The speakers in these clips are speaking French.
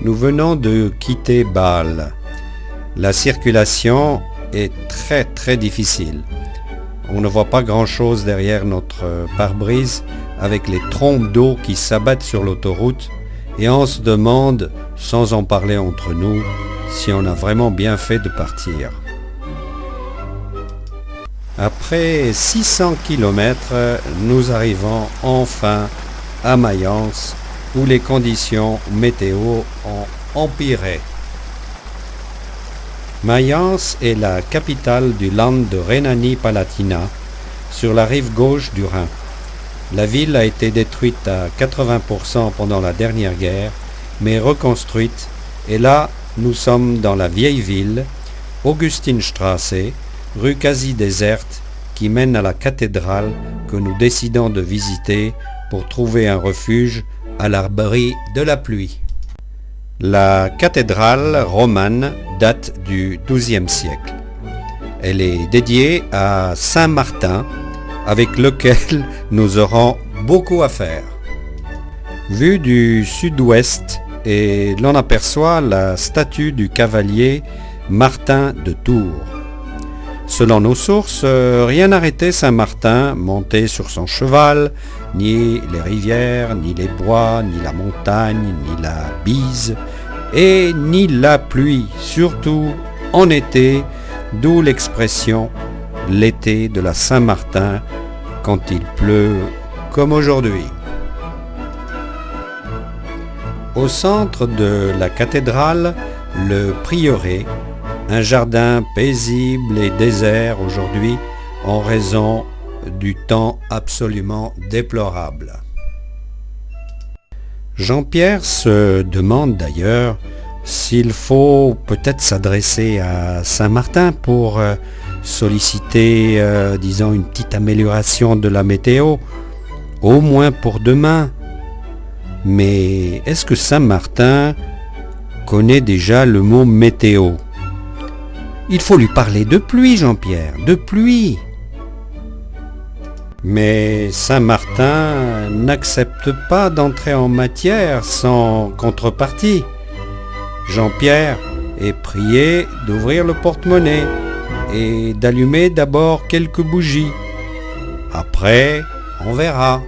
Nous venons de quitter Bâle. La circulation est très difficile. On ne voit pas grand-chose derrière notre pare-brise avec les trompes d'eau qui s'abattent sur l'autoroute et on se demande, sans en parler entre nous, si on a vraiment bien fait de partir. Après 600 km, nous arrivons enfin à Mayence où les conditions météo ont empiré. Mayence est la capitale du land de Rhénanie-Palatinat, sur la rive gauche du Rhin. La ville a été détruite à 80% pendant la dernière guerre, mais reconstruite, et là, nous sommes dans la vieille ville, Augustinstraße, rue quasi déserte, qui mène à la cathédrale que nous décidons de visiter pour trouver un refuge à l'abri de la pluie. La cathédrale romane date du XIIe siècle. Elle est dédiée à Saint Martin, avec lequel nous aurons beaucoup à faire. Vue du sud-ouest, et l'on aperçoit la statue du cavalier Martin de Tours. Selon nos sources, rien n'arrêtait Saint Martin monté sur son cheval, ni les rivières, ni les bois, ni la montagne, ni la bise, et ni la pluie, surtout en été, d'où l'expression « l'été de la Saint-Martin » quand il pleut comme aujourd'hui. Au centre de la cathédrale, le prieuré, un jardin paisible et désert aujourd'hui en raison du temps absolument déplorable. Jean-Pierre se demande d'ailleurs s'il faut peut-être s'adresser à Saint-Martin pour solliciter, disons, une petite amélioration de la météo, au moins pour demain. Mais est-ce que Saint-Martin connaît déjà le mot météo ? Il faut lui parler de pluie, Jean-Pierre, de pluie. Mais Saint-Martin n'accepte pas d'entrer en matière sans contrepartie. Jean-Pierre est prié d'ouvrir le porte-monnaie et d'allumer d'abord quelques bougies. Après, on verra.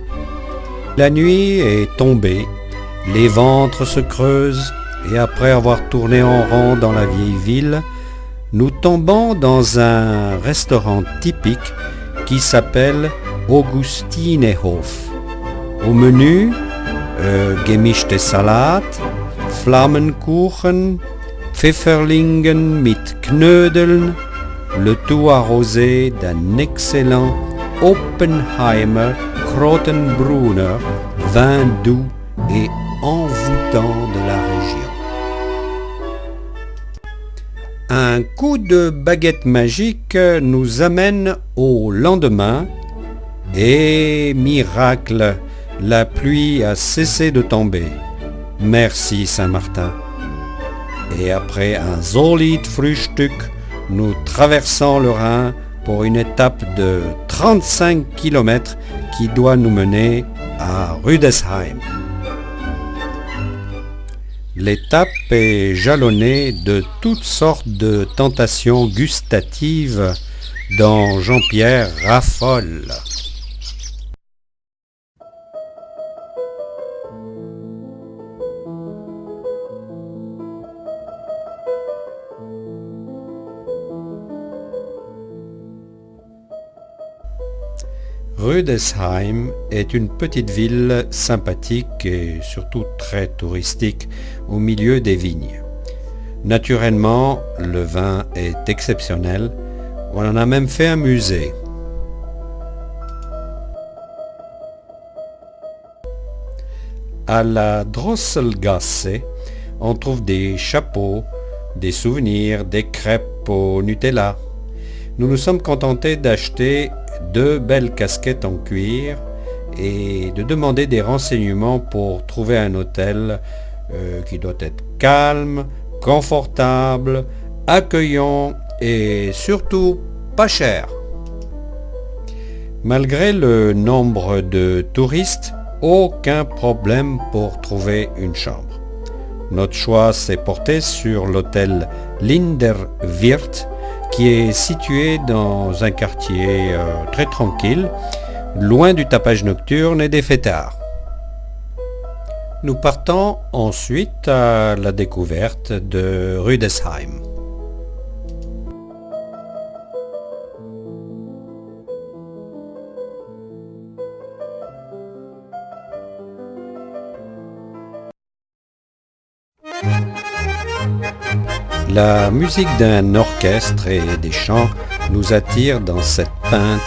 La nuit est tombée, les ventres se creusent et après avoir tourné en rond dans la vieille ville, nous tombons dans un restaurant typique qui s'appelle Augustinehof. Au menu, gemischte Salat, Flammenkuchen, Pfifferlingen mit Knödeln, le tout arrosé d'un excellent Oppenheimer Krotenbrunner, vin doux et envoûtant de la région. Un coup de baguette magique nous amène au lendemain et miracle, la pluie a cessé de tomber. Merci Saint-Martin. Et après un solide Frühstück, nous traversons le Rhin pour une étape de 35 km qui doit nous mener à Rüdesheim. L'étape est jalonnée de toutes sortes de tentations gustatives dont Jean-Pierre raffole. Rüdesheim est une petite ville sympathique et surtout très touristique au milieu des vignes. Naturellement, le vin est exceptionnel. On en a même fait un musée. À la Drosselgasse, on trouve des chapeaux, des souvenirs, des crêpes au Nutella. Nous nous sommes contentés d'acheter 2 belles casquettes en cuir et de demander des renseignements pour trouver un hôtel qui doit être calme, confortable, accueillant et surtout pas cher. Malgré le nombre de touristes, aucun problème pour trouver une chambre. Notre choix s'est porté sur l'hôtel Linderwirt, qui est situé dans un quartier très tranquille, loin du tapage nocturne et des fêtards. Nous partons ensuite à la découverte de Rüdesheim. La musique d'un orchestre et des chants nous attire dans cette pinte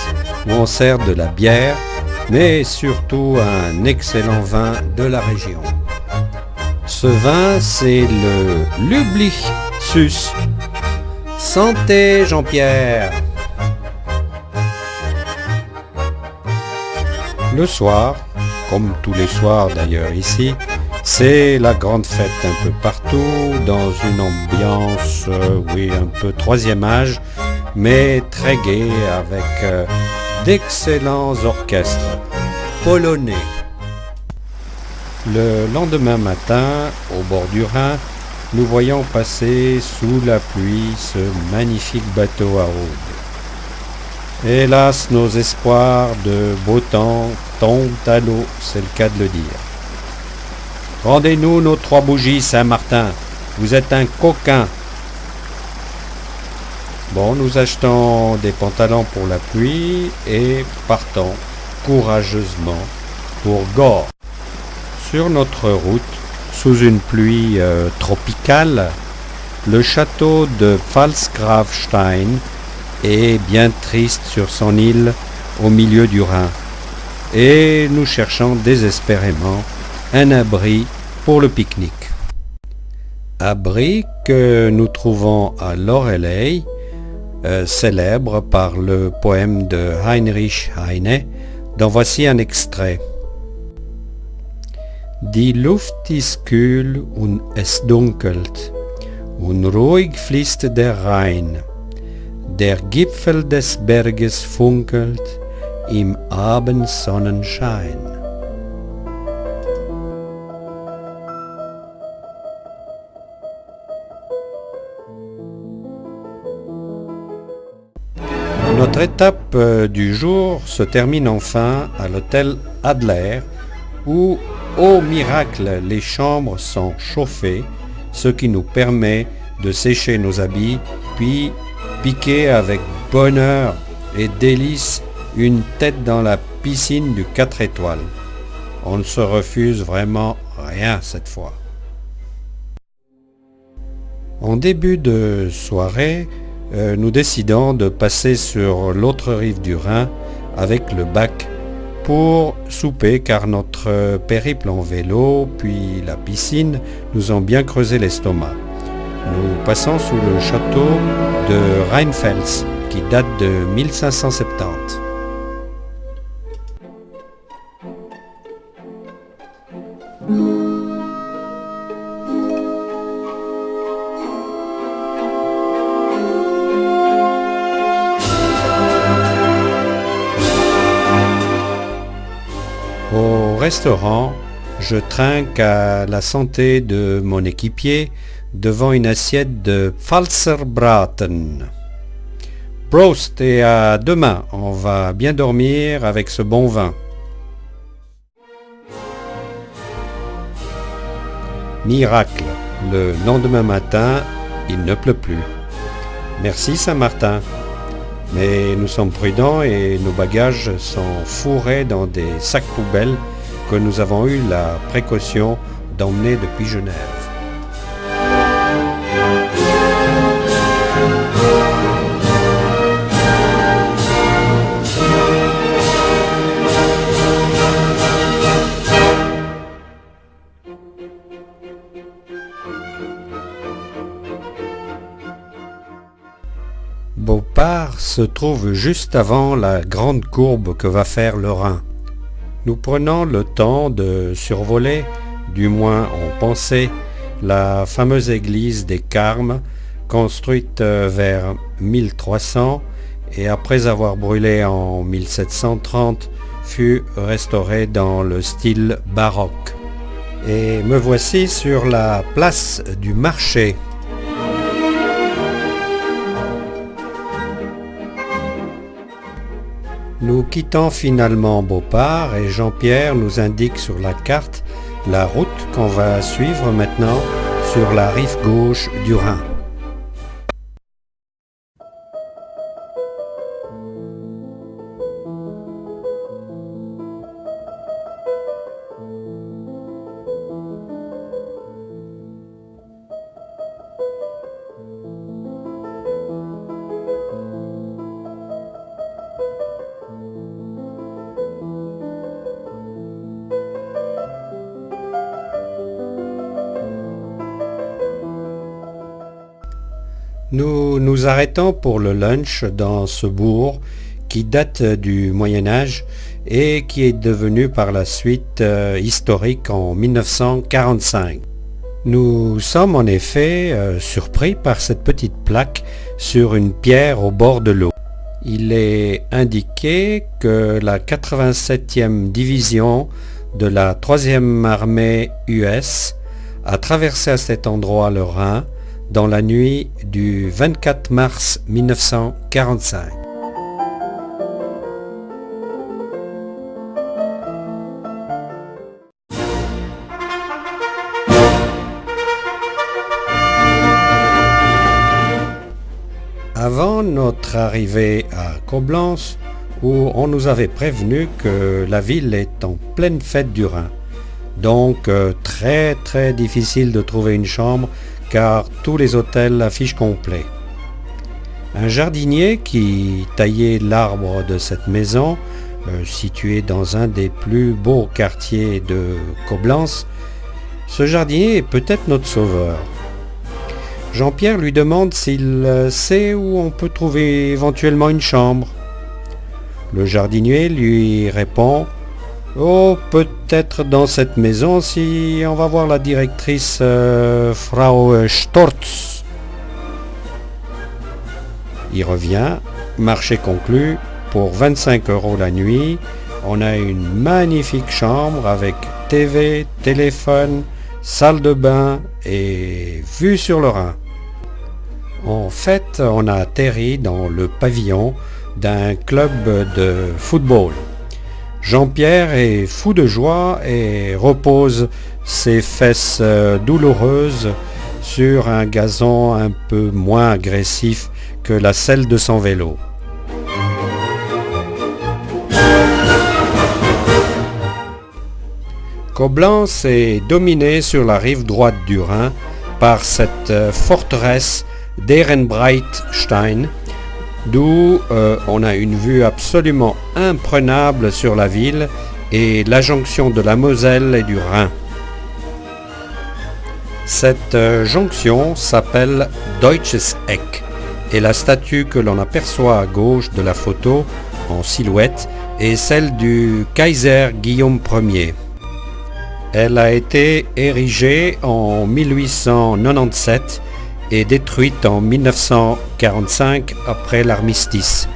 où on sert de la bière, mais surtout un excellent vin de la région. Ce vin, c'est le Lüblich Süß. Santé Jean-Pierre! Le soir, comme tous les soirs d'ailleurs ici, c'est la grande fête un peu partout, dans une ambiance, un peu troisième âge, mais très gai avec d'excellents orchestres polonais. Le lendemain matin, au bord du Rhin, nous voyons passer sous la pluie ce magnifique bateau à rôde. Hélas, nos espoirs de beau temps tombent à l'eau, c'est le cas de le dire. Rendez-nous nos 3 bougies, Saint-Martin. Vous êtes un coquin. Bon, nous achetons des pantalons pour la pluie et partons courageusement pour Gorre. Sur notre route, sous une pluie tropicale, le château de Pfalzgrafstein est bien triste sur son île au milieu du Rhin. Et nous cherchons désespérément un abri pour le pique-nique. Abri que nous trouvons à Loreley, célèbre par le poème de Heinrich Heine, dont voici un extrait. Die Luft ist kühl und es dunkelt, und ruhig fließt der Rhein. Der Gipfel des Berges funkelt im Abendsonnenschein. Notre étape du jour se termine enfin à l'hôtel Adler où, au miracle, les chambres sont chauffées, ce qui nous permet de sécher nos habits, puis piquer avec bonheur et délice une tête dans la piscine du 4 étoiles. On ne se refuse vraiment rien cette fois. En début de soirée, nous décidons de passer sur l'autre rive du Rhin avec le bac pour souper car notre périple en vélo puis la piscine nous ont bien creusé l'estomac. Nous passons sous le château de Rheinfels qui date de 1570. Au restaurant, je trinque à la santé de mon équipier devant une assiette de Pfalzerbraten. Prost et à demain, on va bien dormir avec ce bon vin. Miracle, le lendemain matin, il ne pleut plus. Merci Saint-Martin. Mais nous sommes prudents et nos bagages sont fourrés dans des sacs poubelles que nous avons eu la précaution d'emmener depuis Genève. Beauport se trouve juste avant la grande courbe que va faire le Rhin. Nous prenons le temps de survoler, du moins on pensait, la fameuse église des Carmes, construite vers 1300 et après avoir brûlé en 1730, fut restaurée dans le style baroque. et me voici sur la place du marché. Nous quittons finalement Beauport et Jean-Pierre nous indique sur la carte la route qu'on va suivre maintenant sur la rive gauche du Rhin. Nous nous arrêtons pour le lunch dans ce bourg qui date du Moyen-Âge et qui est devenu par la suite historique en 1945. Nous sommes en effet surpris par cette petite plaque sur une pierre au bord de l'eau. Il est indiqué que la 87e division de la 3e armée US a traversé à cet endroit le Rhin dans la nuit du 24 mars 1945. Avant notre arrivée à Coblence, où on nous avait prévenu que la ville est en pleine fête du Rhin, donc très difficile de trouver une chambre car tous les hôtels affichent complet. Un jardinier qui taillait l'arbre de cette maison, située dans un des plus beaux quartiers de Coblence, ce jardinier est peut-être notre sauveur. Jean-Pierre lui demande s'il sait où on peut trouver éventuellement une chambre. Le jardinier lui répond « Oh, peut-être dans cette maison si on va voir la directrice Frau Storz. » Il revient, marché conclu, pour 25 € la nuit. On a une magnifique chambre avec TV, téléphone, salle de bain et vue sur le Rhin. En fait, on a atterri dans le pavillon d'un club de football. Jean-Pierre est fou de joie et repose ses fesses douloureuses sur un gazon un peu moins agressif que la selle de son vélo. Coblence est dominée sur la rive droite du Rhin par cette forteresse d'Ehrenbreitstein, d'où on a une vue absolument imprenable sur la ville et la jonction de la Moselle et du Rhin. Cette jonction s'appelle Deutsches Eck et la statue que l'on aperçoit à gauche de la photo en silhouette est celle du Kaiser Guillaume Ier. Elle a été érigée en 1897 et détruite en 1945 après l'armistice.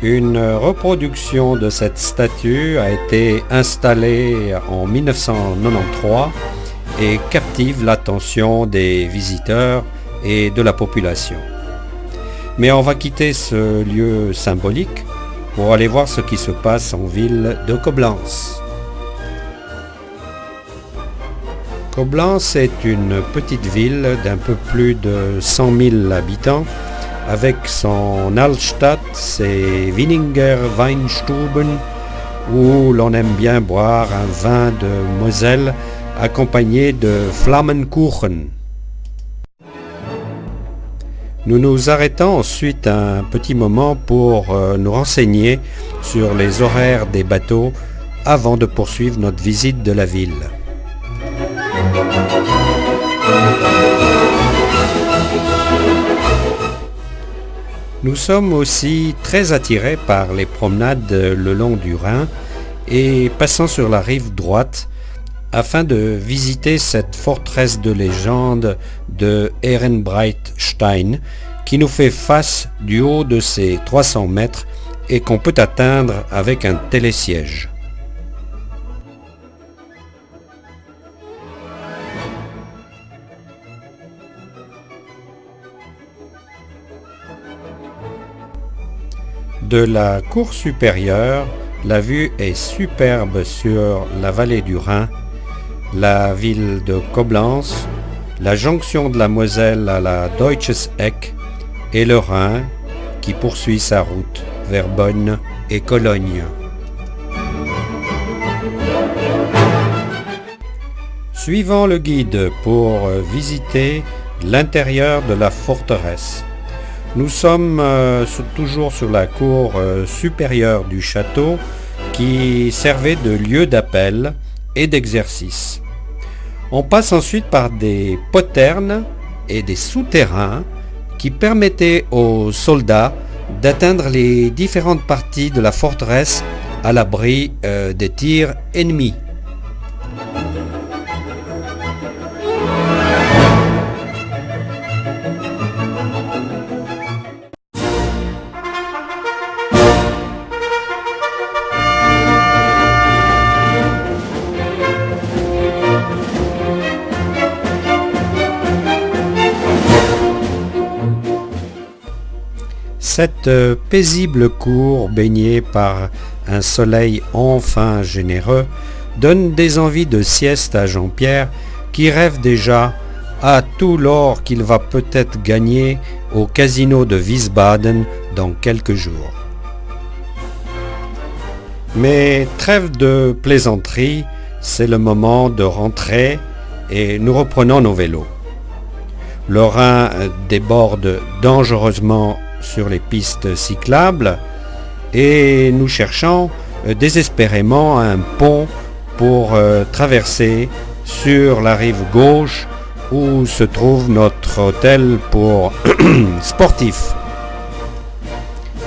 Une reproduction de cette statue a été installée en 1993 et captive l'attention des visiteurs et de la population. Mais on va quitter ce lieu symbolique pour aller voir ce qui se passe en ville de Coblence. Coblence est une petite ville d'un peu plus de 100 000 habitants avec son Altstadt, ses Wieninger Weinstuben où l'on aime bien boire un vin de Moselle accompagné de Flammenkuchen. Nous nous arrêtons ensuite un petit moment pour nous renseigner sur les horaires des bateaux avant de poursuivre notre visite de la ville. Nous sommes aussi très attirés par les promenades le long du Rhin et passant sur la rive droite afin de visiter cette forteresse de légende de Ehrenbreitstein qui nous fait face du haut de ses 300 mètres et qu'on peut atteindre avec un télésiège. De la cour supérieure, la vue est superbe sur la vallée du Rhin, la ville de Coblence, la jonction de la Moselle à la Deutsches Eck et le Rhin qui poursuit sa route vers Bonn et Cologne. Suivons le guide pour visiter l'intérieur de la forteresse. Nous sommes toujours sur la cour supérieure du château qui servait de lieu d'appel et d'exercice. On passe ensuite par des poternes et des souterrains qui permettaient aux soldats d'atteindre les différentes parties de la forteresse à l'abri des tirs ennemis. Cette paisible cour baignée par un soleil enfin généreux donne des envies de sieste à Jean-Pierre qui rêve déjà à tout l'or qu'il va peut-être gagner au casino de Wiesbaden dans quelques jours. Mais trêve de plaisanterie, c'est le moment de rentrer et nous reprenons nos vélos. Le Rhin déborde dangereusement sur les pistes cyclables et nous cherchons désespérément un pont pour traverser sur la rive gauche où se trouve notre hôtel pour sportifs.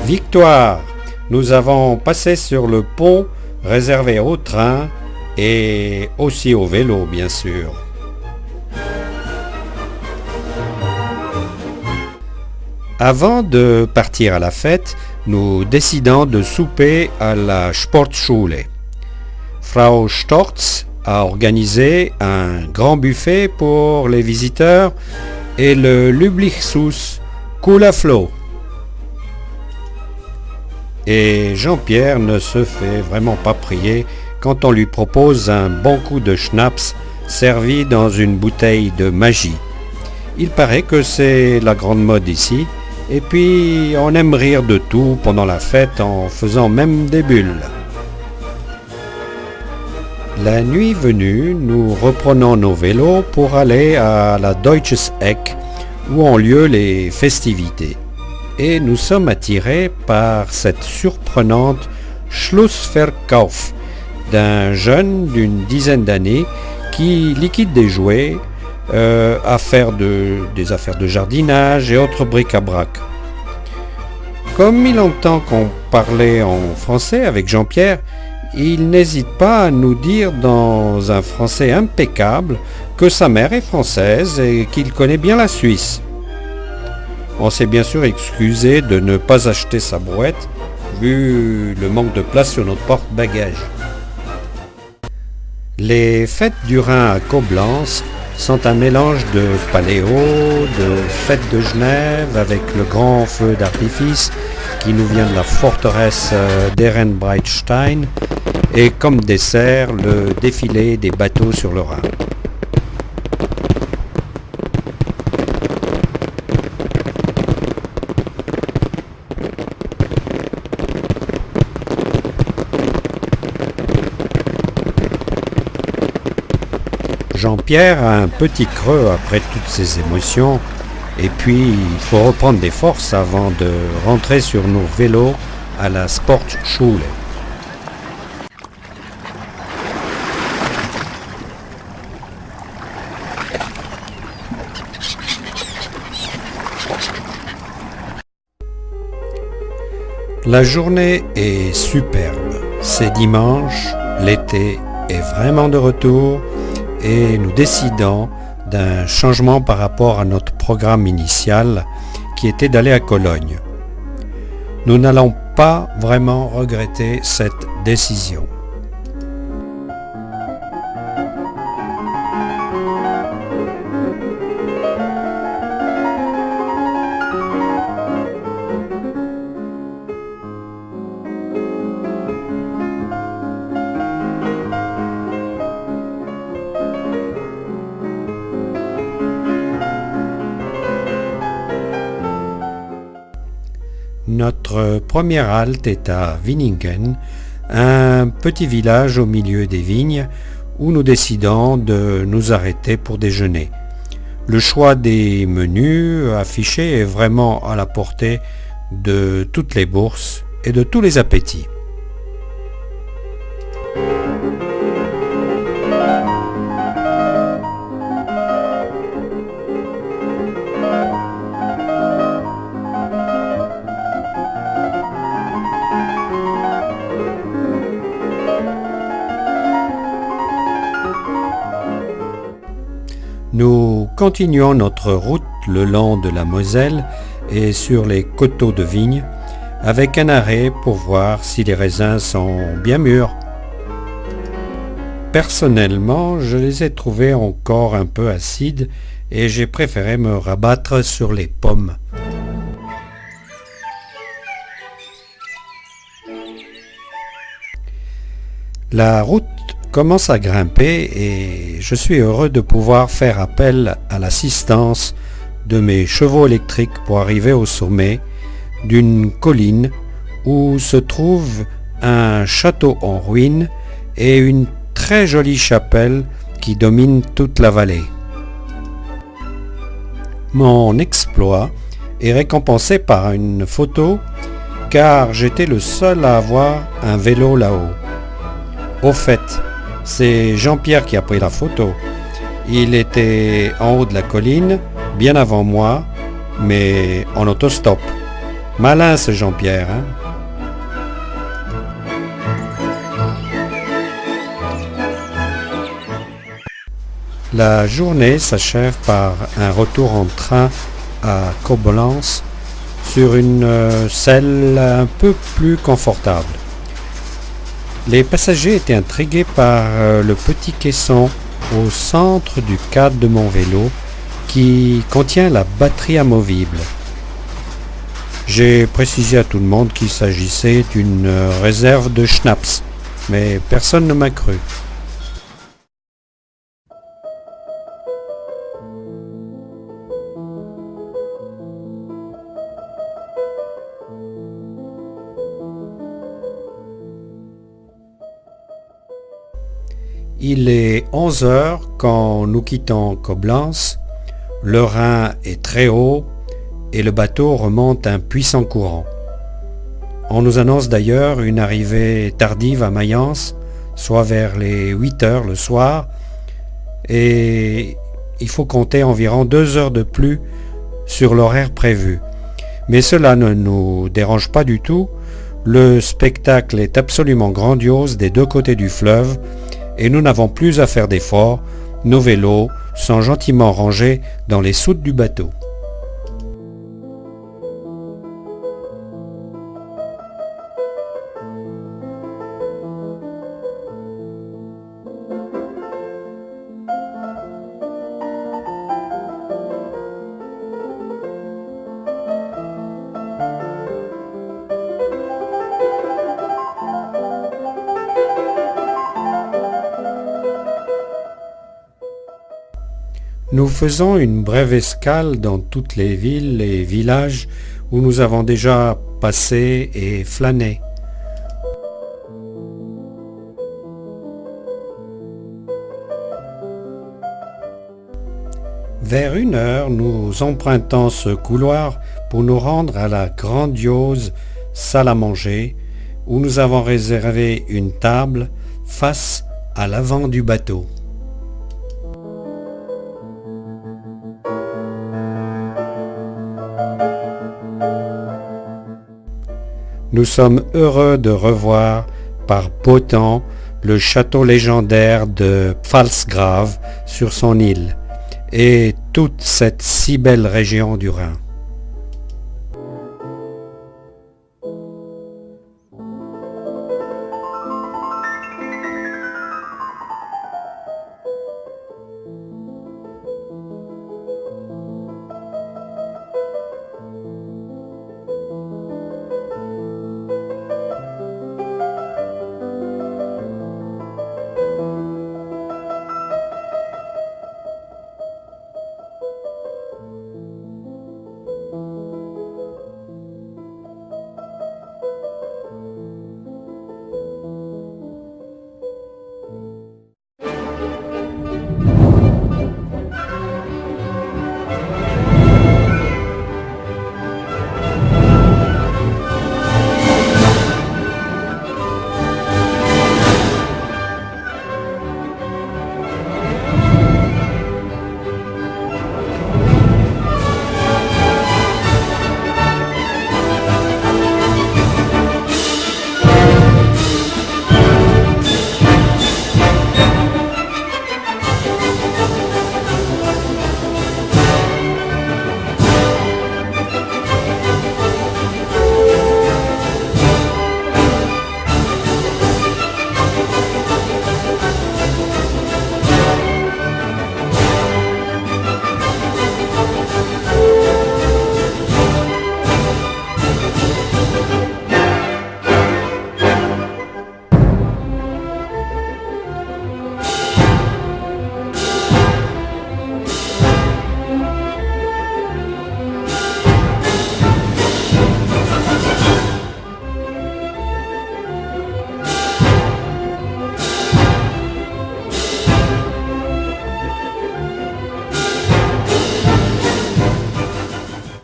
Victoire! Nous avons passé sur le pont réservé au train et aussi au vélo bien sûr. Avant de partir à la fête, nous décidons de souper à la Sportschule. Frau Storz a organisé un grand buffet pour les visiteurs et le Lüblichsus coule flot. Et Jean-Pierre ne se fait vraiment pas prier quand on lui propose un bon coup de schnapps servi dans une bouteille de magie. Il paraît que c'est la grande mode ici. Et puis, on aime rire de tout pendant la fête en faisant même des bulles. La nuit venue, nous reprenons nos vélos pour aller à la Deutsches Eck où ont lieu les festivités. Et nous sommes attirés par cette surprenante Schlussverkauf d'un jeune d'une dizaine d'années qui liquide des jouets, des affaires de jardinage et autres bric-à-brac. Comme il entend qu'on parlait en français avec Jean-Pierre, il n'hésite pas à nous dire dans un français impeccable que sa mère est française et qu'il connaît bien la Suisse. On s'est bien sûr excusé de ne pas acheter sa brouette vu le manque de place sur notre porte-bagages. Les fêtes du Rhin à Coblence sont un mélange de paléo, de fête de Genève avec le grand feu d'artifice qui nous vient de la forteresse d'Ehrenbreitstein et comme dessert le défilé des bateaux sur le Rhin. Jean-Pierre a un petit creux après toutes ces émotions et puis il faut reprendre des forces avant de rentrer sur nos vélos à la Sportschule. La journée est superbe. C'est dimanche, l'été est vraiment de retour et nous décidons d'un changement par rapport à notre programme initial qui était d'aller à Cologne. Nous n'allons pas vraiment regretter cette décision. Notre première halte est à Winningen, un petit village au milieu des vignes où nous décidons de nous arrêter pour déjeuner. Le choix des menus affichés est vraiment à la portée de toutes les bourses et de tous les appétits. Nous continuons notre route le long de la Moselle et sur les coteaux de vignes, avec un arrêt pour voir si les raisins sont bien mûrs. Personnellement, je les ai trouvés encore un peu acides et j'ai préféré me rabattre sur les pommes. La route commence à grimper et je suis heureux de pouvoir faire appel à l'assistance de mes chevaux électriques pour arriver au sommet d'une colline où se trouve un château en ruine et une très jolie chapelle qui domine toute la vallée. Mon exploit est récompensé par une photo car j'étais le seul à avoir un vélo là-haut. Au fait, c'est Jean-Pierre qui a pris la photo. Il était en haut de la colline, bien avant moi, mais en autostop. Malin ce Jean-Pierre, hein? La journée s'achève par un retour en train à Koblenz sur une selle un peu plus confortable. Les passagers étaient intrigués par le petit caisson au centre du cadre de mon vélo qui contient la batterie amovible. J'ai précisé à tout le monde qu'il s'agissait d'une réserve de schnapps, mais personne ne m'a cru. Il est 11 heures quand nous quittons Koblenz. Le Rhin est très haut et le bateau remonte un puissant courant. On nous annonce d'ailleurs une arrivée tardive à Mayence, soit vers les 8 heures le soir, et il faut compter environ 2 heures de plus sur l'horaire prévu. Mais cela ne nous dérange pas du tout. Le spectacle est absolument grandiose des deux côtés du fleuve, et nous n'avons plus à faire d'efforts, nos vélos sont gentiment rangés dans les soutes du bateau. Nous faisons une brève escale dans toutes les villes et villages où nous avons déjà passé et flâné. Vers 1 heure, nous empruntons ce couloir pour nous rendre à la grandiose salle à manger où nous avons réservé une table face à l'avant du bateau. Nous sommes heureux de revoir par beau temps le château légendaire de Pfalzgrave sur son île et toute cette si belle région du Rhin.